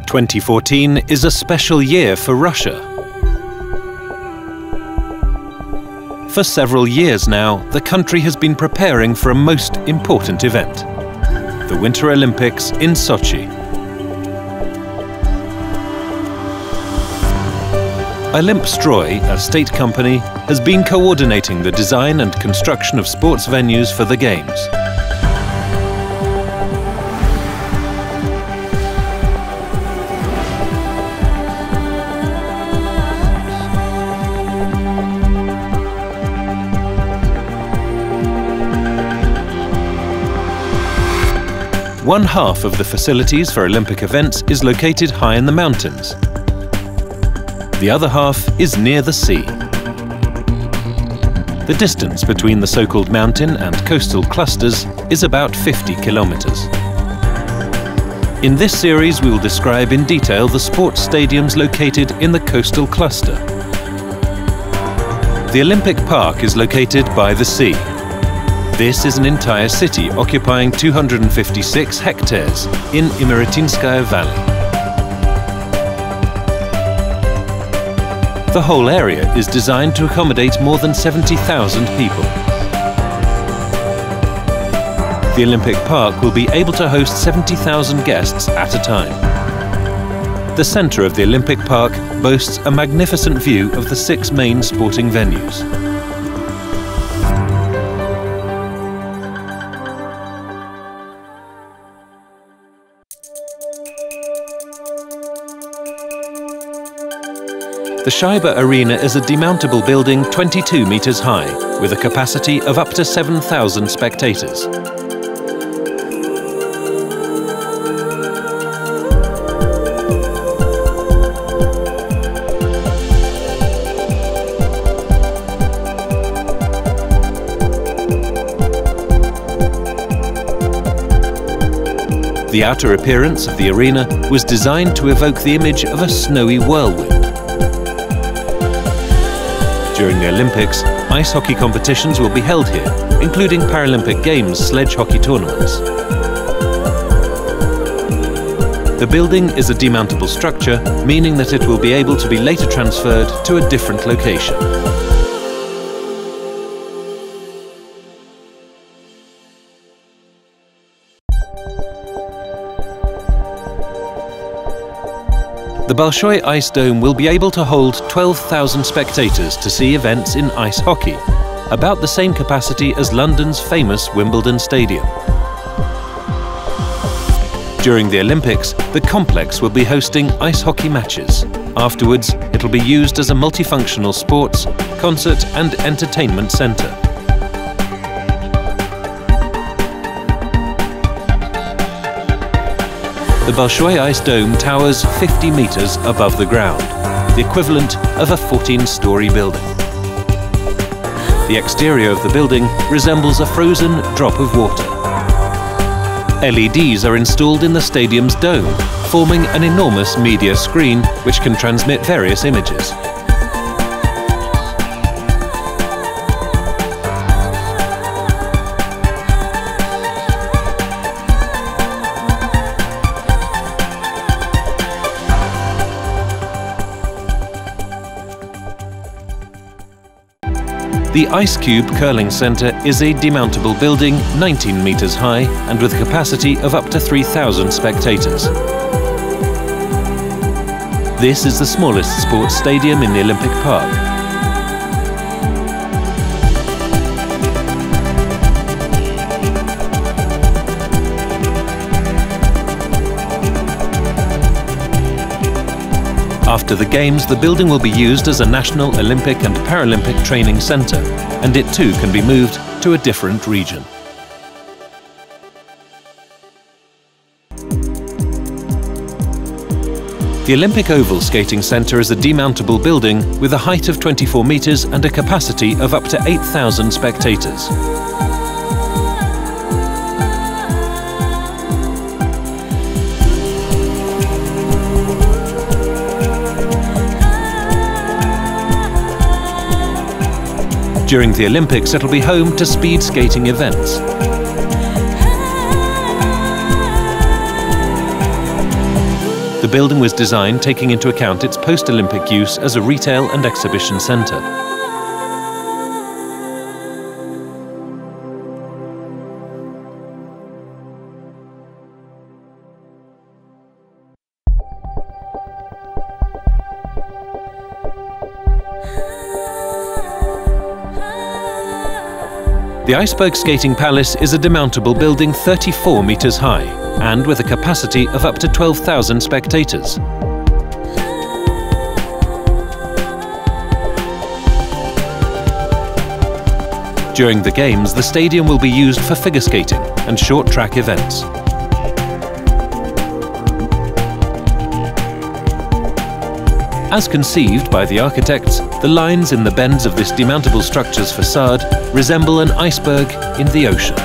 2014 is a special year for Russia. For several years now, the country has been preparing for a most important event, the Winter Olympics in Sochi. Olympstroy, a state company, has been coordinating the design and construction of sports venues for the Games. One half of the facilities for Olympic events is located high in the mountains. The other half is near the sea. The distance between the so-called mountain and coastal clusters is about 50 kilometers. In this series we will describe in detail the sports stadiums located in the coastal cluster. The Olympic Park is located by the sea. This is an entire city occupying 256 hectares in Imeritinskaya Valley. The whole area is designed to accommodate more than 70,000 people. The Olympic Park will be able to host 70,000 guests at a time. The centre of the Olympic Park boasts a magnificent view of the 6 main sporting venues. The Scheiber Arena is a demountable building 22 meters high, with a capacity of up to 7,000 spectators. The outer appearance of the arena was designed to evoke the image of a snowy whirlwind. During the Olympics, ice hockey competitions will be held here, including Paralympic Games sledge hockey tournaments. The building is a demountable structure, meaning that it will be able to be later transferred to a different location. The Bolshoi Ice Dome will be able to hold 12,000 spectators to see events in ice hockey, about the same capacity as London's famous Wimbledon Stadium. During the Olympics, the complex will be hosting ice hockey matches. Afterwards, it will be used as a multifunctional sports, concert and entertainment centre. The Bolshoi Ice Dome towers 50 meters above the ground, the equivalent of a 14-story building. The exterior of the building resembles a frozen drop of water. LEDs are installed in the stadium's dome, forming an enormous media screen which can transmit various images. The Icecube Curling Centre is a demountable building 19 meters high and with a capacity of up to 3,000 spectators. This is the smallest sports stadium in the Olympic Park. After the Games, the building will be used as a national Olympic and Paralympic training centre, and it too can be moved to a different region. The Olympic Oval Skating Centre is a demountable building with a height of 24 metres and a capacity of up to 8,000 spectators. During the Olympics, it'll be home to speed skating events. The building was designed taking into account its post-Olympic use as a retail and exhibition centre. The Iceberg Skating Palace is a demountable building 34 metres high and with a capacity of up to 12,000 spectators. During the Games, the stadium will be used for figure skating and short track events. As conceived by the architects, the lines in the bends of this demountable structure's facade resemble an iceberg in the ocean.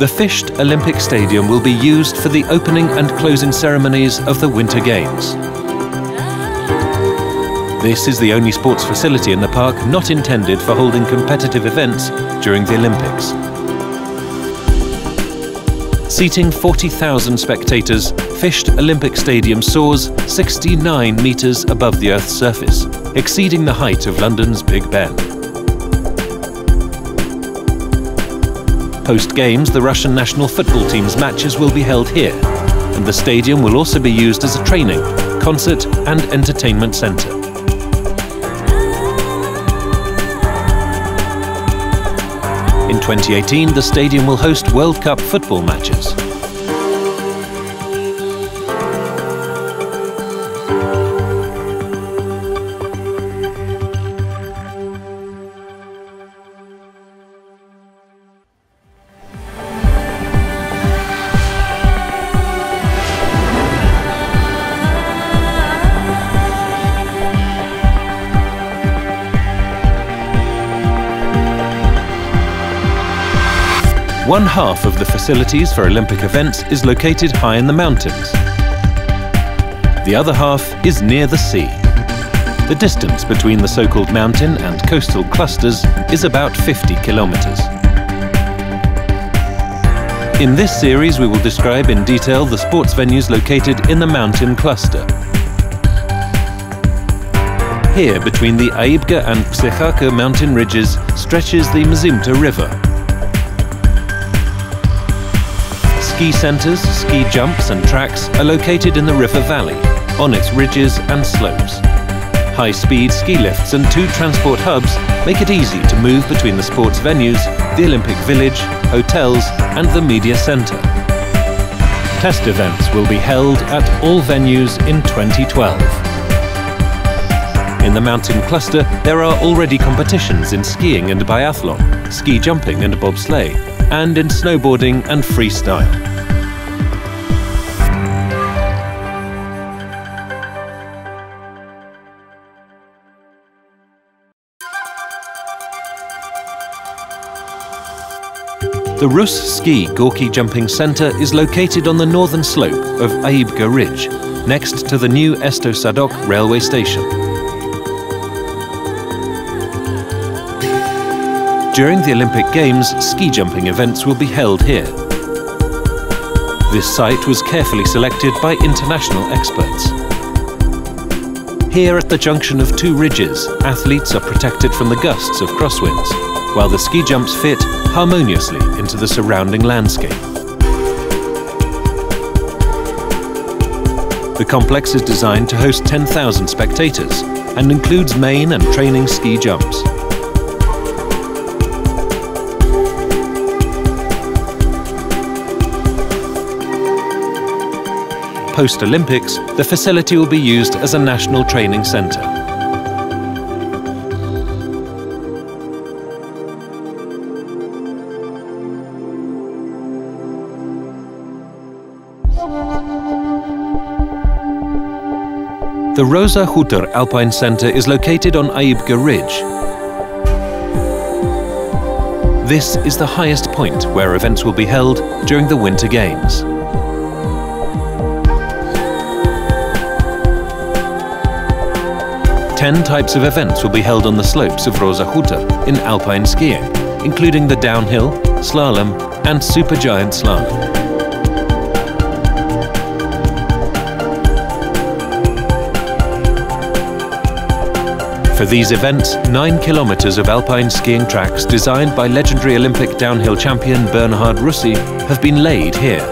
The fished Olympic Stadium will be used for the opening and closing ceremonies of the Winter Games. This is the only sports facility in the park not intended for holding competitive events during the Olympics. Seating 40,000 spectators, fished Olympic Stadium soars 69 metres above the Earth's surface, exceeding the height of London's Big Ben. Post-Games, the Russian national football team's matches will be held here, and the stadium will also be used as a training, concert and entertainment centre. In 2018, the stadium will host World Cup football matches. One half of the facilities for Olympic events is located high in the mountains. The other half is near the sea. The distance between the so-called mountain and coastal clusters is about 50 kilometers. In this series, we will describe in detail the sports venues located in the mountain cluster. Here, between the Aibga and Psechaka mountain ridges, stretches the Mzimta River. Ski centres, ski jumps and tracks are located in the river valley, on its ridges and slopes. High-speed ski lifts and two transport hubs make it easy to move between the sports venues, the Olympic Village, hotels and the media centre. Test events will be held at all venues in 2012. In the mountain cluster, there are already competitions in skiing and biathlon, ski jumping and bobsleigh, and in snowboarding and freestyle. The Ruski Gorky Jumping Centre is located on the northern slope of Aibga Ridge, next to the new Esto Sadok railway station. During the Olympic Games, ski jumping events will be held here. This site was carefully selected by international experts. Here at the junction of two ridges, athletes are protected from the gusts of crosswinds, while the ski jumps fit harmoniously into the surrounding landscape. The complex is designed to host 10,000 spectators and includes main and training ski jumps. Post-Olympics, the facility will be used as a national training centre. The Rosa Hudur Alpine Centre is located on Aibga Ridge. This is the highest point where events will be held during the Winter Games. Ten types of events will be held on the slopes of Rosa Hudur in Alpine skiing, including the downhill, slalom and supergiant slalom. For these events, 9 kilometers of alpine skiing tracks designed by legendary Olympic downhill champion Bernhard Ruski have been laid here.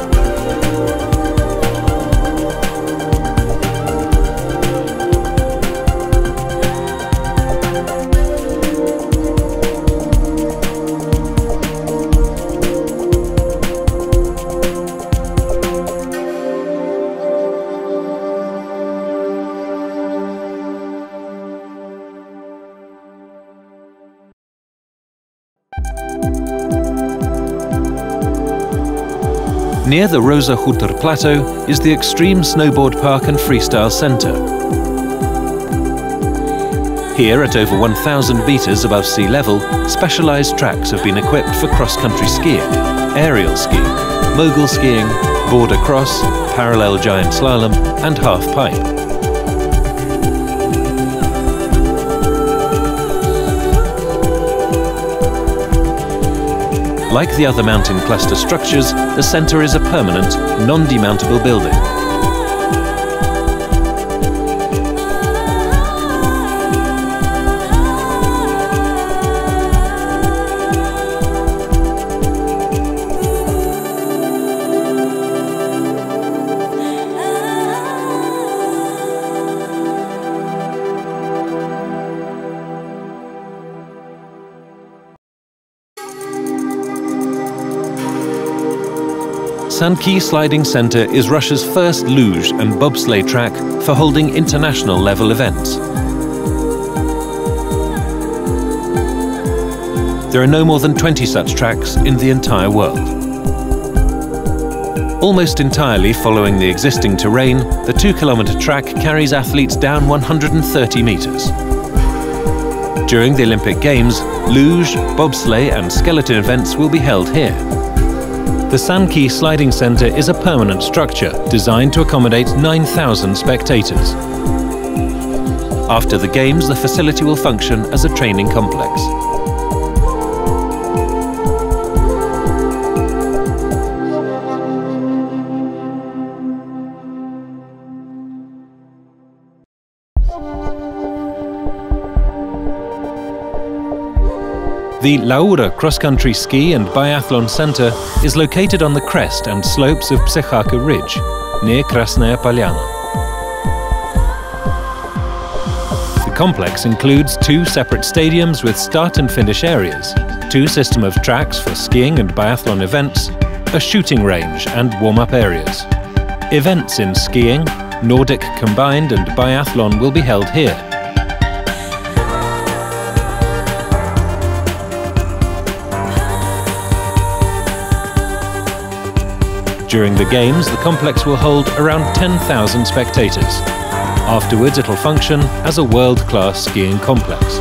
Near the Rosa Hudur plateau is the Extreme Snowboard Park and Freestyle Centre. Here, at over 1,000 metres above sea level, specialised tracks have been equipped for cross-country skiing, aerial skiing, mogul skiing, border cross, parallel giant slalom and half-pipe. Like the other mountain cluster structures, the centre is a permanent, non-demountable building. Sanke Sliding Centre is Russia's first luge and bobsleigh track for holding international level events. There are no more than 20 such tracks in the entire world. Almost entirely following the existing terrain, the 2-kilometre track carries athletes down 130 metres. During the Olympic Games, luge, bobsleigh and skeleton events will be held here. The Sanke Sliding Centre is a permanent structure designed to accommodate 9,000 spectators. After the Games, the facility will function as a training complex. The Laura Cross-Country Ski and Biathlon Centre is located on the crest and slopes of Psychaka Ridge, near Krasnaya Polyana. The complex includes 2 separate stadiums with start and finish areas, 2 systems of tracks for skiing and biathlon events, a shooting range and warm-up areas. Events in skiing, Nordic combined and biathlon will be held here. During the Games, the complex will hold around 10,000 spectators. Afterwards, it'll function as a world-class skiing complex.